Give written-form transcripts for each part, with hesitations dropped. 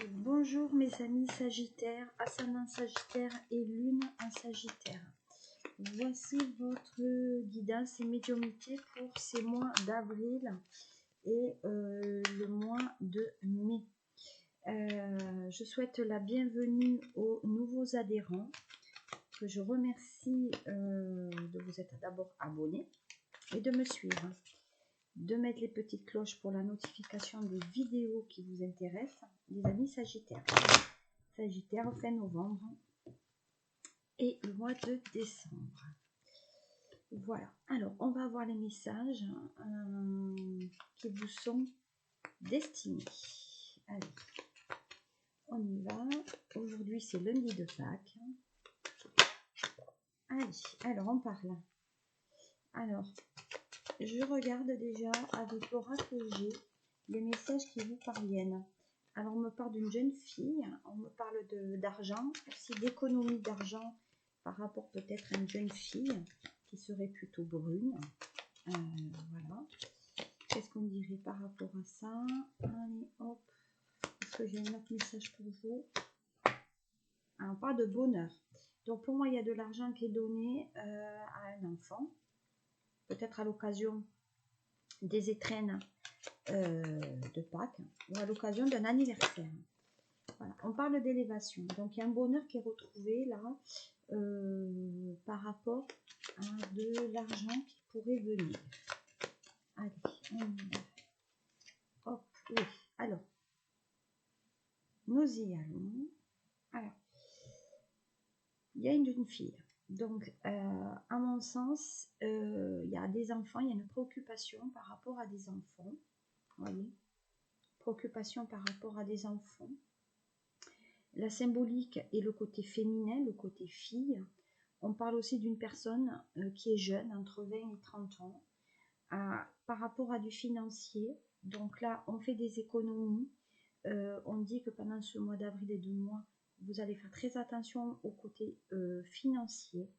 Bonjour mes amis Sagittaires, ascendant Sagittaire et Lune en Sagittaire. Voici votre guidance et médiumnité pour ces mois d'avril et le mois de mai. Je souhaite la bienvenue aux nouveaux adhérents, que je remercie de vous être d'abord abonnés et de me suivre. De mettre les petites cloches pour la notification des vidéos qui vous intéressent, les amis Sagittaires. Sagittaire, fin novembre et le mois de décembre. Voilà, alors on va voir les messages qui vous sont destinés. Allez, on y va. Aujourd'hui c'est lundi de Pâques. Allez, alors on parle. Alors, je regarde déjà avec l'oracle G les messages qui vous parviennent. Alors, on me parle d'une jeune fille, on me parle d'argent, aussi d'économie d'argent par rapport peut-être à une jeune fille qui serait plutôt brune. Voilà. Qu'est-ce qu'on dirait par rapport à ça? Allez, hop. Est-ce que j'ai un autre message pour vous? On parle de bonheur. Donc, pour moi, il y a de l'argent qui est donné à un enfant. Peut-être à l'occasion des étrennes de Pâques ou à l'occasion d'un anniversaire. Voilà. On parle d'élévation. Donc, il y a un bonheur qui est retrouvé là par rapport à de l'argent qui pourrait venir. Allez, on y va. Hop, oui. Alors, nous y allons. Alors, il y a une fille. Donc, à mon sens, il y a des enfants, il y a une préoccupation par rapport à des enfants. Voyez, préoccupation par rapport à des enfants. La symbolique est le côté féminin, le côté fille. On parle aussi d'une personne qui est jeune, entre 20 et 30 ans, par rapport à du financier. Donc là, on fait des économies. On dit que pendant ce mois d'avril et de mois, vous allez faire très attention au côté financier.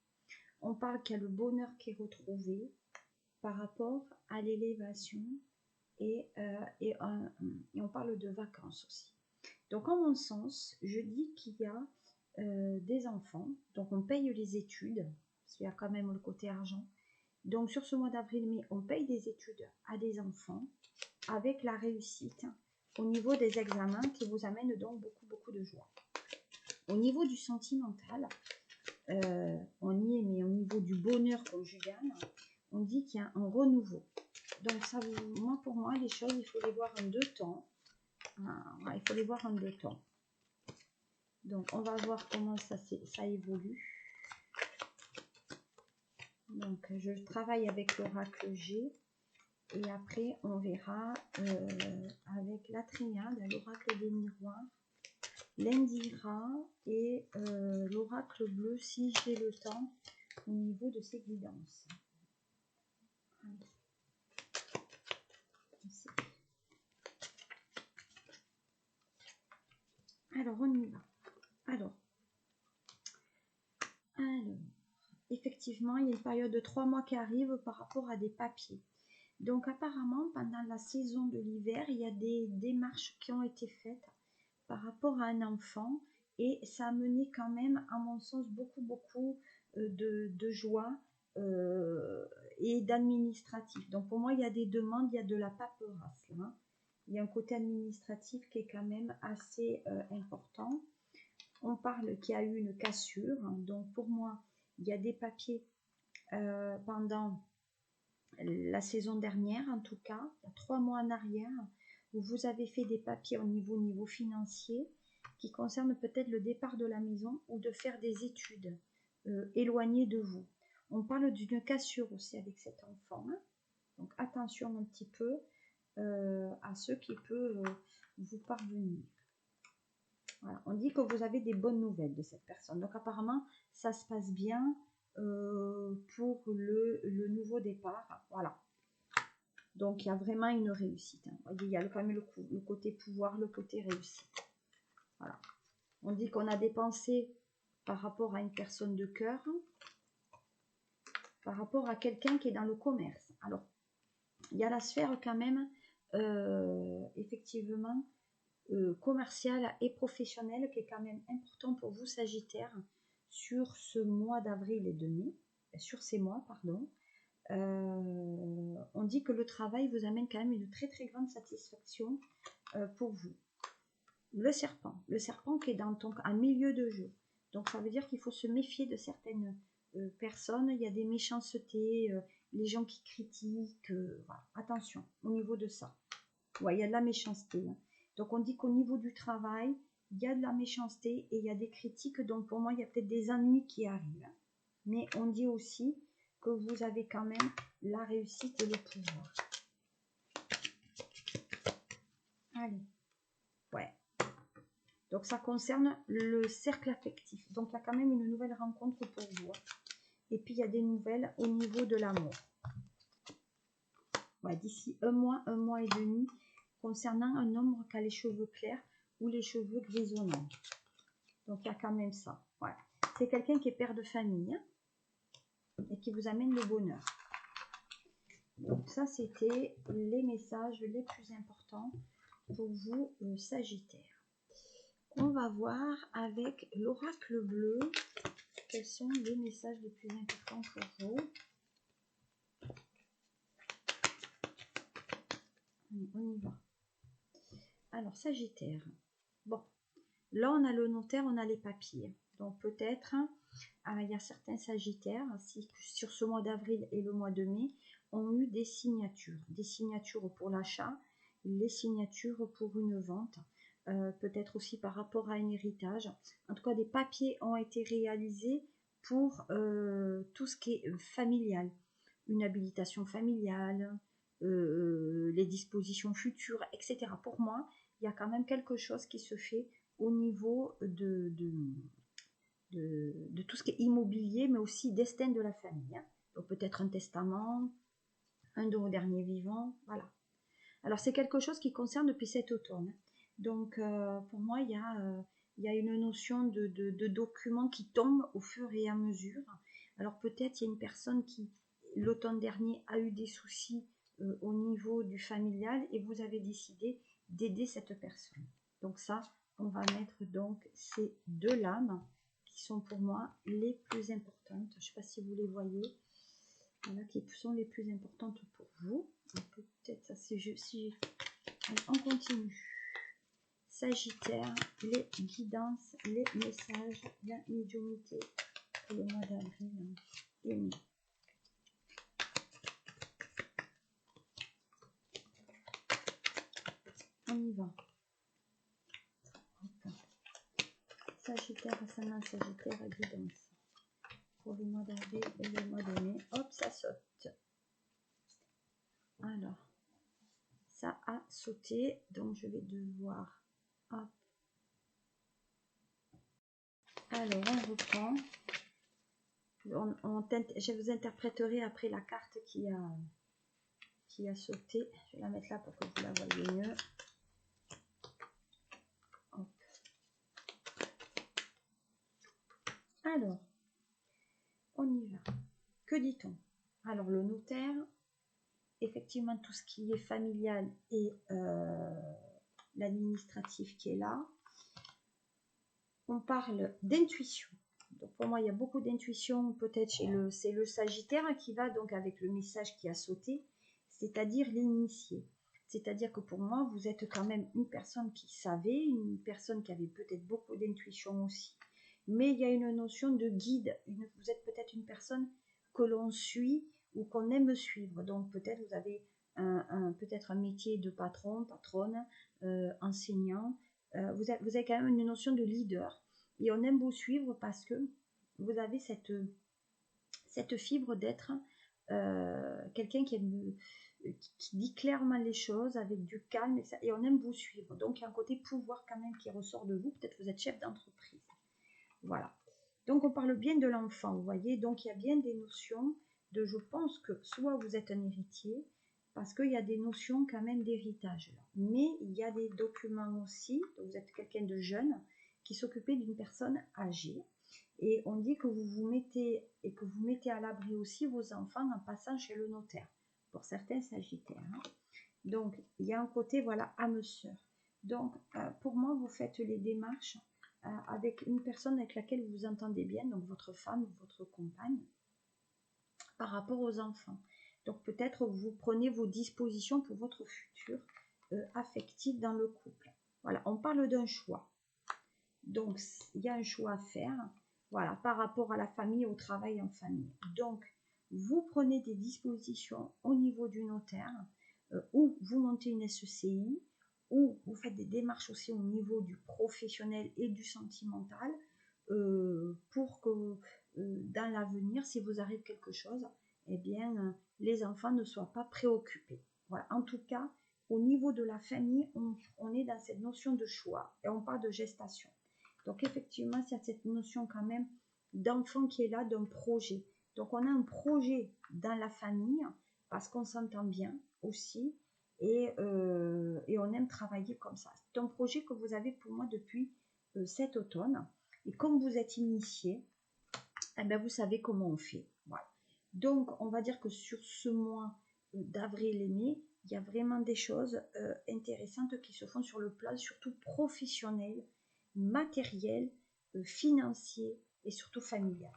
On parle qu'il y a le bonheur qui est retrouvé par rapport à l'élévation et on parle de vacances aussi. Donc, en mon sens, je dis qu'il y a des enfants, donc on paye les études, parce qu'il y a quand même le côté argent. Donc, sur ce mois d'avril-mai, on paye des études à des enfants avec la réussite au niveau des examens qui vous amènent donc beaucoup de joie. Au niveau du sentimental, on y est, mais au niveau du bonheur conjugal, on dit qu'il y a un renouveau. Donc, ça, pour moi, les choses, il faut les voir en deux temps. Il faut les voir en deux temps. Donc, on va voir comment ça évolue. Donc, je travaille avec l'oracle G. Et après, on verra avec la triade, l'oracle des miroirs, l'Indira et l'oracle bleu, si j'ai le temps, au niveau de ces guidances. Alors, on y va. Alors, effectivement, il y a une période de 3 mois qui arrive par rapport à des papiers. Donc, apparemment, pendant la saison de l'hiver, il y a des démarches qui ont été faites par rapport à un enfant et ça a mené quand même, à mon sens, beaucoup de joie et d'administratif. Donc, pour moi, il y a des demandes, il y a de la paperasse. Hein. Il y a un côté administratif qui est quand même assez important. On parle qu'il y a eu une cassure. Donc, pour moi, il y a des papiers pendant la saison dernière, en tout cas, il y a 3 mois en arrière, où vous avez fait des papiers au niveau financier qui concernent peut-être le départ de la maison ou de faire des études éloignées de vous. On parle d'une cassure aussi avec cet enfant. Hein. Donc, attention un petit peu à ce qui peut vous parvenir. Voilà. On dit que vous avez des bonnes nouvelles de cette personne. Donc, apparemment, ça se passe bien pour le nouveau départ. Voilà. Donc, il y a vraiment une réussite. Hein. Voyez, il y a quand même le côté pouvoir, le côté réussite. Voilà. On dit qu'on a dépensé par rapport à une personne de cœur, par rapport à quelqu'un qui est dans le commerce. Alors, il y a la sphère quand même, effectivement, commercial et professionnel qui est quand même important pour vous, Sagittaire, sur ce mois d'avril et de mai, sur ces mois, pardon. On dit que le travail vous amène quand même une très très grande satisfaction pour vous. Le serpent qui est dans un milieu de jeu. Donc ça veut dire qu'il faut se méfier de certaines personnes. Il y a des méchancetés, les gens qui critiquent. Voilà. Attention au niveau de ça. Ouais, il y a de la méchanceté. Hein. Donc on dit qu'au niveau du travail, il y a de la méchanceté et il y a des critiques. Donc pour moi, il y a peut-être des ennuis qui arrivent. Hein. Mais on dit aussi que vous avez quand même la réussite et le pouvoir. Allez. Ouais. Donc ça concerne le cercle affectif. Donc il y a quand même une nouvelle rencontre pour vous. Et puis il y a des nouvelles au niveau de l'amour. Ouais, d'ici un mois et demi, concernant un homme qui a les cheveux clairs ou les cheveux grisonnants. Donc il y a quand même ça. Ouais. C'est quelqu'un qui est père de famille et qui vous amène le bonheur. Donc ça, c'était les messages les plus importants pour vous, Sagittaire. On va voir avec l'oracle bleu quels sont les messages les plus importants pour vous. On y va. Alors, Sagittaire. Bon, là, on a le notaire, on a les papiers. Donc, peut-être, il y a certains Sagittaires, sur ce mois d'avril et le mois de mai, ont eu des signatures. Des signatures pour l'achat, les signatures pour une vente. Peut-être aussi par rapport à un héritage. En tout cas, des papiers ont été réalisés pour tout ce qui est familial. Une habilitation familiale, les dispositions futures, etc. Pour moi, il y a quand même quelque chose qui se fait au niveau de tout ce qui est immobilier, mais aussi destin de la famille. Hein. Donc peut-être un testament, un don au dernier vivant, voilà. Alors c'est quelque chose qui concerne depuis cet automne. Donc pour moi, il y a une notion de documents qui tombent au fur et à mesure. Alors peut-être il y a une personne qui, l'automne dernier, a eu des soucis au niveau du familial et vous avez décidé d'aider cette personne. Donc ça, on va mettre donc ces deux lames qui sont pour moi les plus importantes. Je ne sais pas si vous les voyez. Voilà, qui sont les plus importantes pour vous. Peut-être ça, c'est juste. Allez, on continue. Sagittaire, les guidances, les messages, la médiumnité pour le mois d'avril et mai. On y va. Hop. Sagittaire, ascendant Sagittaire, guidance pour le mois d'avril et le mois de mai. Hop, ça saute. Alors, ça a sauté, donc je vais devoir. Hop. Alors, on reprend. Je vous interpréterai après la carte qui a sauté. Je vais la mettre là pour que vous la voyez mieux. Hop. Alors, on y va. Que dit-on? Alors, le notaire, effectivement, tout ce qui est familial et l'administratif qui est là. On parle d'intuition. Donc pour moi, il y a beaucoup d'intuition, peut-être c'est le Sagittaire qui va donc avec le message qui a sauté, c'est-à-dire l'initié. C'est-à-dire que pour moi, vous êtes quand même une personne qui savait, une personne qui avait peut-être beaucoup d'intuition aussi. Mais il y a une notion de guide. Vous êtes peut-être une personne que l'on suit ou qu'on aime suivre. Donc peut-être vous avez peut-être un métier de patron, patronne, enseignant. Vous avez quand même une notion de leader. Et on aime vous suivre parce que vous avez cette fibre d'être quelqu'un qui dit clairement les choses avec du calme et on aime vous suivre. Donc il y a un côté pouvoir quand même qui ressort de vous. Peut-être que vous êtes chef d'entreprise. Voilà. Donc on parle bien de l'enfant, vous voyez. Donc il y a bien des notions de, je pense que soit vous êtes un héritier, parce qu'il y a des notions quand même d'héritage. Mais il y a des documents aussi, donc vous êtes quelqu'un de jeune qui s'occupait d'une personne âgée. Et on dit que vous mettez à l'abri aussi vos enfants en passant chez le notaire, pour certains Sagittaires. Hein. Donc, il y a un côté, voilà, âme sœur. Donc, pour moi, vous faites les démarches avec une personne avec laquelle vous vous entendez bien, donc votre femme ou votre compagne, par rapport aux enfants. Donc, peut-être vous prenez vos dispositions pour votre futur affectif dans le couple. Voilà, on parle d'un choix. Donc, il y a un choix à faire, voilà, par rapport à la famille, au travail en famille. Donc, vous prenez des dispositions au niveau du notaire, ou vous montez une SCI, ou vous faites des démarches aussi au niveau du professionnel et du sentimental, pour que dans l'avenir, si vous arrive quelque chose, eh bien, les enfants ne soient pas préoccupés. Voilà. En tout cas, au niveau de la famille, on est dans cette notion de choix et on parle de gestation. Donc effectivement, il y a cette notion quand même d'enfant qui est là, d'un projet. Donc on a un projet dans la famille parce qu'on s'entend bien aussi et on aime travailler comme ça. C'est un projet que vous avez pour moi depuis cet automne. Et comme vous êtes initié, eh bien, vous savez comment on fait. Voilà. Donc on va dire que sur ce mois d'avril et mai, il y a vraiment des choses intéressantes qui se font sur le plan surtout professionnel, matériel, financier et surtout familial.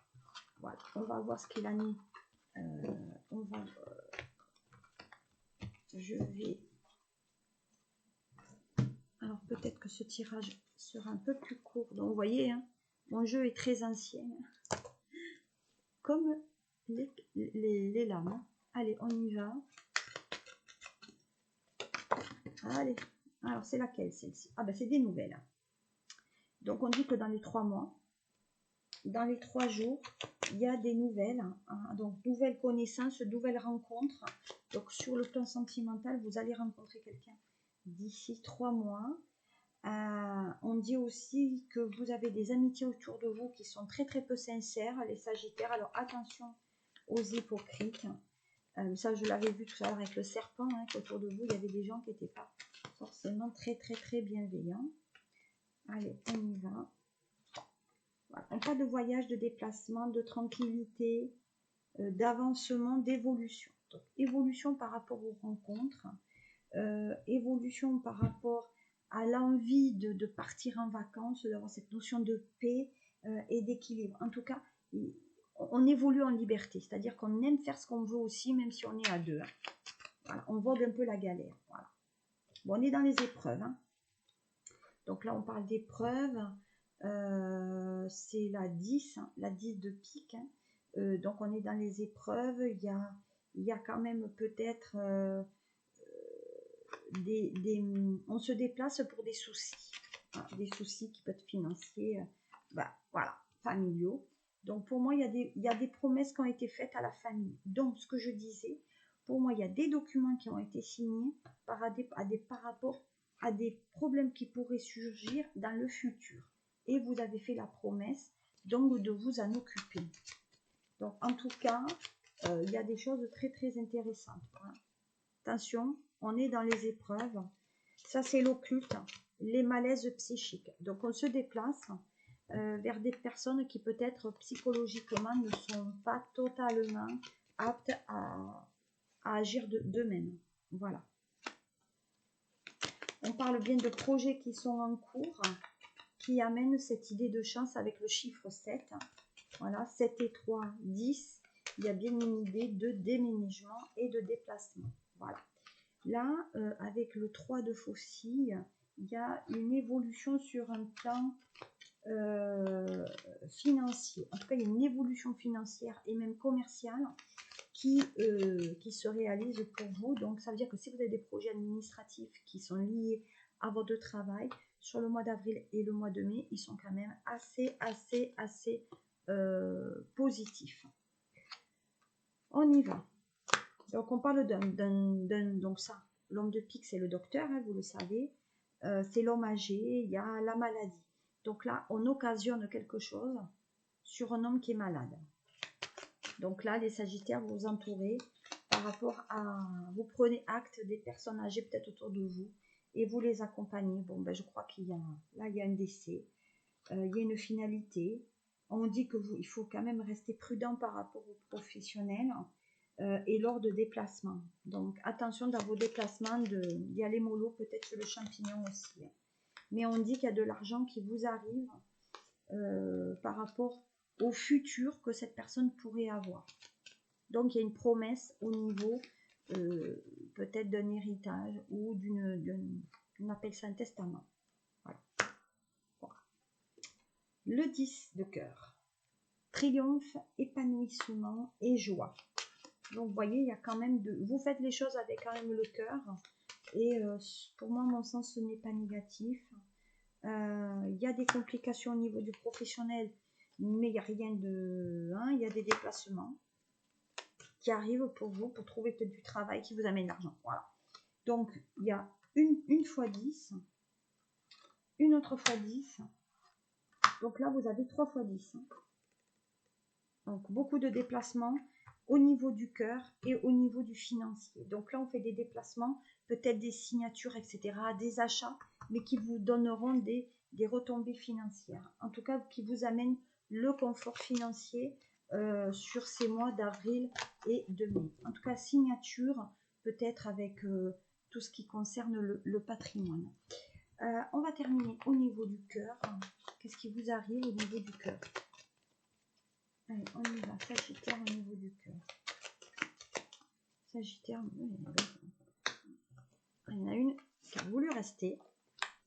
Voilà, on va voir ce qu'il en est. Je vais... Alors peut-être que ce tirage sera un peu plus court. Donc vous voyez, hein, mon jeu est très ancien. Comme les lames. Allez, on y va. Allez, alors c'est laquelle celle-ci? Ah ben c'est des nouvelles. Donc on dit que dans les 3 mois, dans les 3 jours, il y a des nouvelles. Hein, donc nouvelles connaissances, nouvelles rencontres. Donc sur le plan sentimental, vous allez rencontrer quelqu'un d'ici 3 mois. On dit aussi que vous avez des amitiés autour de vous qui sont très très peu sincères, les Sagittaires. Alors attention aux hypocrites. Ça, je l'avais vu tout à l'heure avec le serpent, hein, qu'autour de vous, il y avait des gens qui n'étaient pas forcément très très très bienveillants. Allez, on y va. Voilà. On parle de voyage, de déplacement, de tranquillité, d'avancement, d'évolution. Donc, évolution par rapport aux rencontres, évolution par rapport à l'envie de partir en vacances, d'avoir cette notion de paix et d'équilibre. En tout cas, on évolue en liberté, c'est-à-dire qu'on aime faire ce qu'on veut aussi, même si on est à deux. Hein. Voilà, on vogue un peu la galère. Voilà. Bon, on est dans les épreuves. Hein. Donc là, on parle d'épreuves. C'est la 10, hein, la 10 de pique. Hein. Donc on est dans les épreuves. Il y a quand même peut-être on se déplace pour des soucis. Hein, des soucis qui peuvent être financiers, voilà, familiaux. Donc pour moi, il y a des promesses qui ont été faites à la famille. Donc ce que je disais, pour moi, il y a des documents qui ont été signés par rapport à des problèmes qui pourraient surgir dans le futur. Et vous avez fait la promesse donc de vous en occuper. Donc en tout cas, il y a des choses très très intéressantes. Hein. Attention, on est dans les épreuves. Ça c'est l'occulte, les malaises psychiques. Donc on se déplace vers des personnes qui peut-être psychologiquement ne sont pas totalement aptes à agir d'eux-mêmes. Voilà. On parle bien de projets qui sont en cours, qui amènent cette idée de chance avec le chiffre 7. Voilà, 7 et 3, 10. Il y a bien une idée de déménagement et de déplacement. Voilà. Là, avec le 3 de faucille, il y a une évolution sur un plan financier. En tout cas, il y a une évolution financière et même commerciale qui se réalise pour vous. Donc, ça veut dire que si vous avez des projets administratifs qui sont liés à votre travail, sur le mois d'avril et le mois de mai, ils sont quand même assez positifs. On y va. Donc, on parle donc ça, l'homme de pique, c'est le docteur, hein, vous le savez. C'est l'homme âgé, il y a la maladie. Donc là, on occasionne quelque chose sur un homme qui est malade. Donc là, les Sagittaires, vous vous entourez par rapport à... Vous prenez acte des personnes âgées peut-être autour de vous et vous les accompagnez. Bon, ben, je crois qu'il y a... Là, il y a un décès. Il y a une finalité. On dit qu'il faut quand même rester prudent par rapport aux professionnels. et lors de déplacements. Donc attention dans vos déplacements d'y aller mollo, peut-être sur le champignon aussi. Mais on dit qu'il y a de l'argent qui vous arrive par rapport au futur que cette personne pourrait avoir. Donc il y a une promesse au niveau peut-être d'un héritage ou on appelle ça un testament. Voilà. Voilà. Le 10 de cœur. Triomphe, épanouissement et joie. Donc vous voyez, il y a quand même vous faites les choses avec quand même le cœur. Et pour moi, à mon sens, ce n'est pas négatif. Il y a des complications au niveau du professionnel, mais il n'y a rien de... il y a des déplacements qui arrivent pour vous, pour trouver peut-être du travail qui vous amène l'argent. Voilà. Donc, il y a une fois 10, une autre fois 10. Donc là, vous avez 3 fois 10. Donc, beaucoup de déplacements au niveau du cœur et au niveau du financier. Donc là, on fait des déplacements, peut-être des signatures, etc., des achats, mais qui vous donneront des retombées financières. En tout cas, qui vous amènent le confort financier sur ces mois d'avril et de mai. En tout cas, signature, peut-être avec tout ce qui concerne le patrimoine. On va terminer au niveau du cœur. Qu'est-ce qui vous arrive au niveau du cœur? Allez, on y va. Sagittaire au niveau du cœur. Sagittaire, il y en a une qui a voulu rester.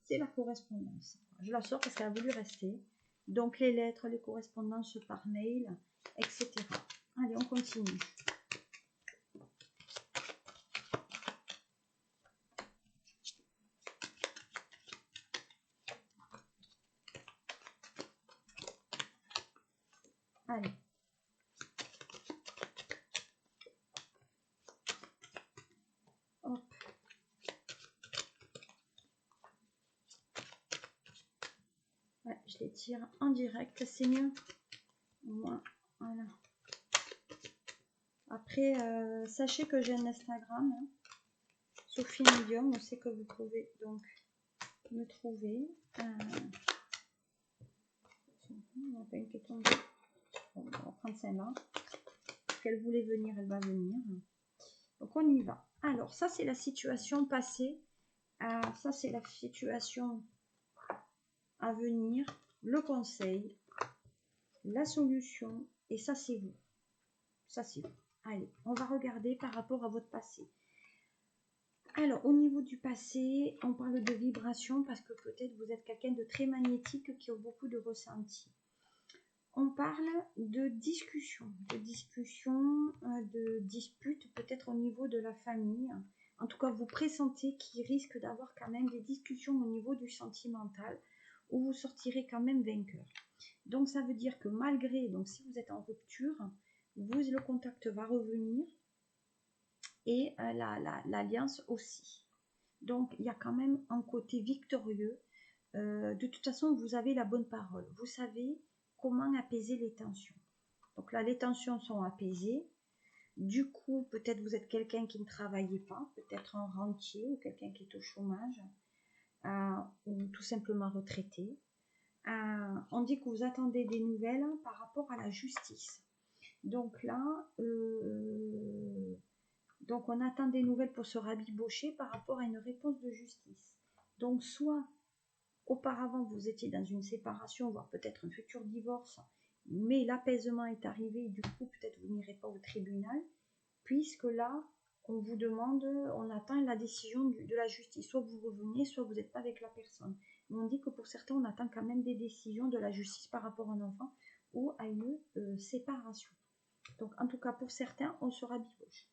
C'est la correspondance. Je la sors parce qu'elle a voulu rester. Donc les lettres, les correspondances par mail, etc. Allez, on continue. Allez. Hop. Ouais, je les tire en direct, c'est mieux. Voilà. Après, sachez que j'ai un Instagram, hein, Sophie Medium, on sait que vous pouvez donc me trouver. On a pas une question de... On va prendre celle-là. Qu'elle voulait venir, elle va venir. Donc on y va. Alors ça c'est la situation passée. Ça c'est la situation à venir. Le conseil, la solution et ça c'est vous. Ça c'est vous. Allez, on va regarder par rapport à votre passé. Alors au niveau du passé, on parle de vibration parce que peut-être vous êtes quelqu'un de très magnétique qui a beaucoup de ressentis. On parle de discussion, de disputes peut-être au niveau de la famille. En tout cas, vous pressentez qu'il risque d'avoir quand même des discussions au niveau du sentimental où vous sortirez quand même vainqueur. Donc, ça veut dire que malgré, donc si vous êtes en rupture, le contact va revenir et l'alliance aussi. Donc, il y a quand même un côté victorieux. De toute façon, vous avez la bonne parole. Vous savez comment apaiser les tensions. Donc là, les tensions sont apaisées. Du coup, peut-être vous êtes quelqu'un qui ne travaillait pas, peut-être un rentier ou quelqu'un qui est au chômage ou tout simplement retraité. On dit que vous attendez des nouvelles par rapport à la justice. Donc là, donc on attend des nouvelles pour se rabibocher par rapport à une réponse de justice. Donc soit auparavant, vous étiez dans une séparation, voire peut-être un futur divorce, mais l'apaisement est arrivé et du coup, peut-être vous n'irez pas au tribunal, puisque là, on vous demande, on attend la décision de la justice. Soit vous revenez, soit vous n'êtes pas avec la personne. Mais on dit que pour certains, on attend quand même des décisions de la justice par rapport à un enfant ou à une séparation. Donc, en tout cas, pour certains, on se rabiboche.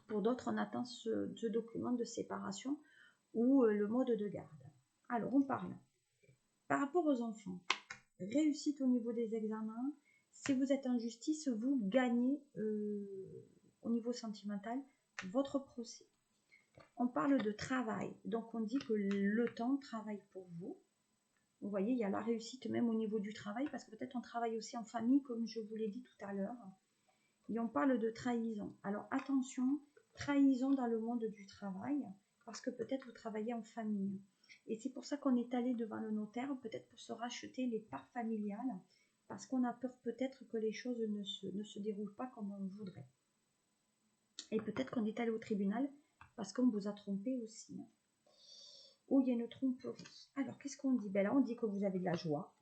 Pour d'autres, on attend ce document de séparation ou le mode de garde. Alors, on parle par rapport aux enfants. Réussite au niveau des examens. Si vous êtes en justice, vous gagnez au niveau sentimental votre procès. On parle de travail. Donc, on dit que le temps travaille pour vous. Vous voyez, il y a la réussite même au niveau du travail parce que peut-être on travaille aussi en famille, comme je vous l'ai dit tout à l'heure. Et on parle de trahison. Alors, attention, trahison dans le monde du travail parce que peut-être vous travaillez en famille. Et c'est pour ça qu'on est allé devant le notaire, peut-être pour se racheter les parts familiales, parce qu'on a peur peut-être que les choses ne se déroulent pas comme on voudrait. Et peut-être qu'on est allé au tribunal parce qu'on vous a trompé aussi. Hein. Ou il y a une tromperie. Alors, qu'est-ce qu'on dit? Ben là, on dit que vous avez de la joie.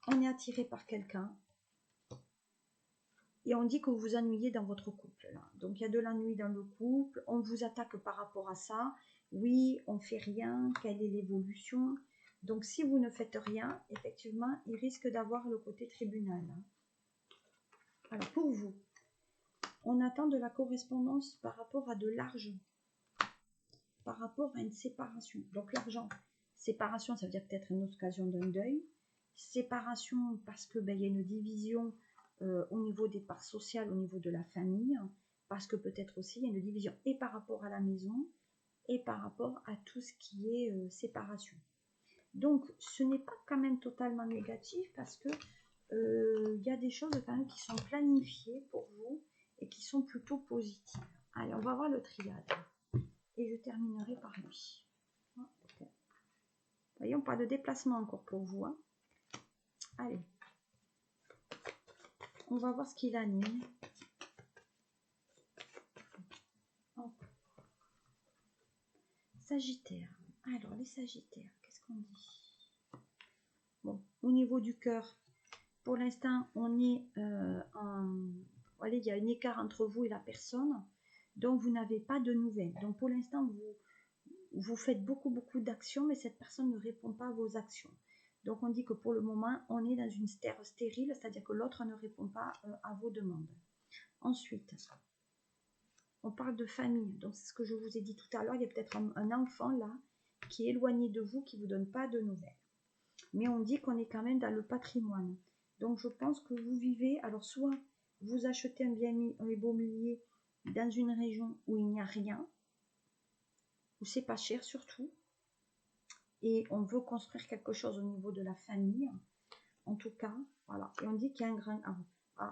On est attiré par quelqu'un. Et on dit que vous vous ennuyez dans votre couple. Là. Donc, il y a de l'ennui dans le couple. On vous attaque par rapport à ça. Oui, on ne fait rien. Quelle est l'évolution? Donc, si vous ne faites rien, effectivement, il risque d'avoir le côté tribunal. Hein. Alors, pour vous, on attend de la correspondance par rapport à de l'argent. Par rapport à une séparation. Donc, l'argent, séparation, ça veut dire peut-être une occasion d'un deuil. Séparation parce que ben, y a une division au niveau des parts sociales, au niveau de la famille, parce que peut-être aussi il y a une division et par rapport à la maison et par rapport à tout ce qui est séparation. Donc ce n'est pas quand même totalement négatif parce que y a des choses quand même qui sont planifiées pour vous et qui sont plutôt positives. Allez, on va voir le triade et je terminerai par lui. Voyons, pas de déplacement encore pour vous. Hein. Allez. On va voir ce qu'il anime. Oh. Sagittaire. Alors, les Sagittaires, qu'est-ce qu'on dit? Bon, au niveau du cœur, pour l'instant, on est Allez, il y a un écart entre vous et la personne, donc vous n'avez pas de nouvelles. Donc, pour l'instant, vous faites beaucoup d'actions, mais cette personne ne répond pas à vos actions. Donc, on dit que pour le moment, on est dans une terre stérile, c'est-à-dire que l'autre ne répond pas à vos demandes. Ensuite, on parle de famille. Donc, c'est ce que je vous ai dit tout à l'heure. Il y a peut-être un enfant là qui est éloigné de vous, qui ne vous donne pas de nouvelles. Mais on dit qu'on est quand même dans le patrimoine. Donc, je pense que vous vivez... Alors, soit vous achetez un bien immobilier dans une région où il n'y a rien, où c'est pas cher surtout, et on veut construire quelque chose au niveau de la famille. En tout cas, voilà. Et on dit qu'il y a un grand...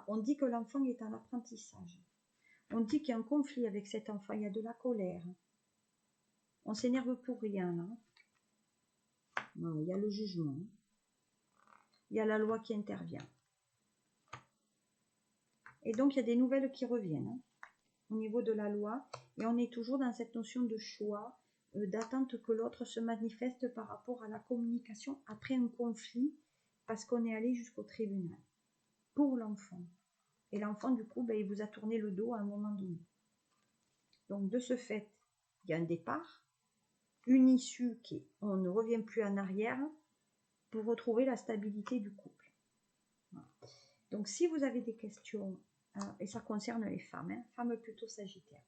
on dit que l'enfant est en apprentissage. On dit qu'il y a un conflit avec cet enfant, il y a de la colère. On s'énerve pour rien. Là. Non, il y a le jugement. Il y a la loi qui intervient. Et donc, il y a des nouvelles qui reviennent hein, au niveau de la loi. Et on est toujours dans cette notion de choix, d'attente que l'autre se manifeste par rapport à la communication après un conflit, parce qu'on est allé jusqu'au tribunal pour l'enfant. Et l'enfant, du coup, ben, il vous a tourné le dos à un moment donné. Donc, de ce fait, il y a un départ, une issue qui est, on ne revient plus en arrière pour retrouver la stabilité du couple. Voilà. Donc, si vous avez des questions, et ça concerne les femmes, hein, femmes plutôt sagittaires.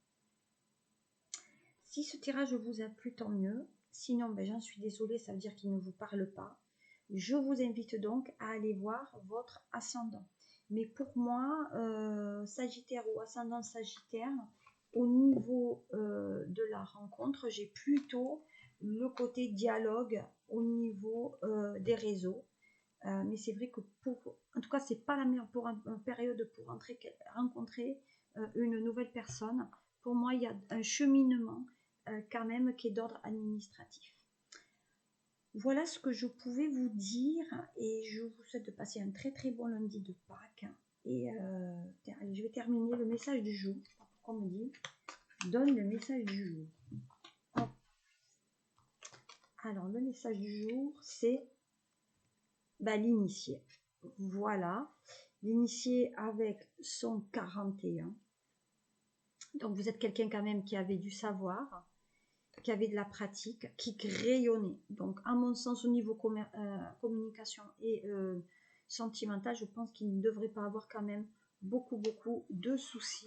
Si ce tirage vous a plu, tant mieux. Sinon, ben, j'en suis désolée, ça veut dire qu'il ne vous parle pas. Je vous invite donc à aller voir votre ascendant. Mais pour moi, Sagittaire ou ascendant Sagittaire, au niveau de la rencontre, j'ai plutôt le côté dialogue au niveau des réseaux. Mais c'est vrai que en tout cas, c'est pas la meilleure période pour rencontrer une nouvelle personne. Pour moi, il y a un cheminement quand même qui est d'ordre administratif. Voilà ce que je pouvais vous dire et je vous souhaite de passer un très bon lundi de Pâques. Et allez, je vais terminer le message du jour. Pourquoi on me dit donne le message du jour. Hop. Alors, le message du jour, c'est l'initié. Voilà, l'initié avec son 41. Donc, vous êtes quelqu'un quand même qui avait du savoir, qui avait de la pratique, qui rayonnait. Donc, à mon sens, au niveau communication et sentimental, je pense qu'il ne devrait pas avoir quand même beaucoup de soucis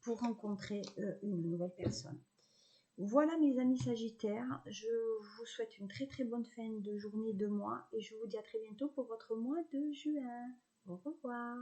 pour rencontrer une nouvelle personne. Voilà mes amis sagittaires, je vous souhaite une très bonne fin de journée, de mois et je vous dis à très bientôt pour votre mois de juin. Au revoir.